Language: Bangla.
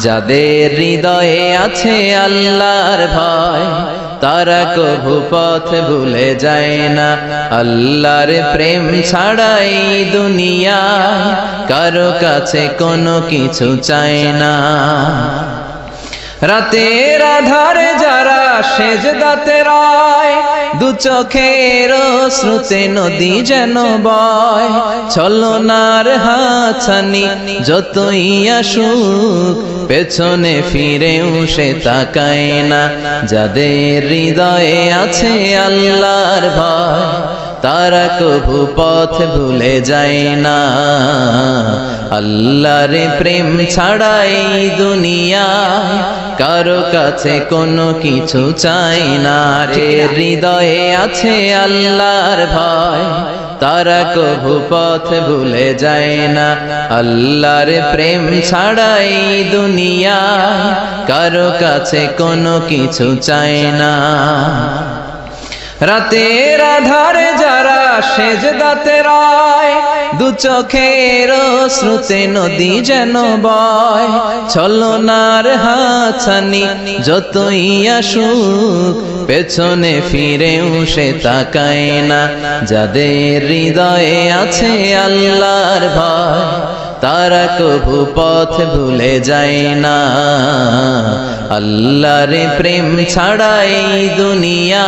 যাদের হৃদয়ে আছে আল্লাহর ভয় তারা কভু পথ ভুলে যায় না। আল্লাহর প্রেম ছাড়াই দুনিয়ায় কারো কাছে কোনো কিছু চায় না। রাতের আধারে যারা সেজদাতে রয়, দু চোখের শ্রুতে নদী যেন বয়। ছলনার হাতছানি যতই আসুক পেছনে ফিরেও সে তাকায় না। যাদের হৃদয়ে আছে আল্লাহর ভয় তারা কভু পথ ভুলে যায় না। আল্লাহর প্রেম ছাড়াই দুনিয়ায় কারো কাছে কোনো কিছু চাই না। যে হৃদয়ে আছে আল্লাহর ভয় তারা কভু পথ ভুলে যায় না। আল্লাহর প্রেম ছাড়াই দুনিয়ায় কারো কাছে কোনো কিছু চাই না। রাতের আধারে যারা সেজদাতে রয়, দু চোখের শ্রুতে নদী যেন বয়। ছলনার হাতছানি যতই আসুক পেছনে ফিরেও সে তাকায় না। যাদের হৃদয়ে আছে আল্লাহর ভয় তারা কভু পথ ভুলে যায় না। আল্লাহর প্রেম ছাড়াই দুনিয়া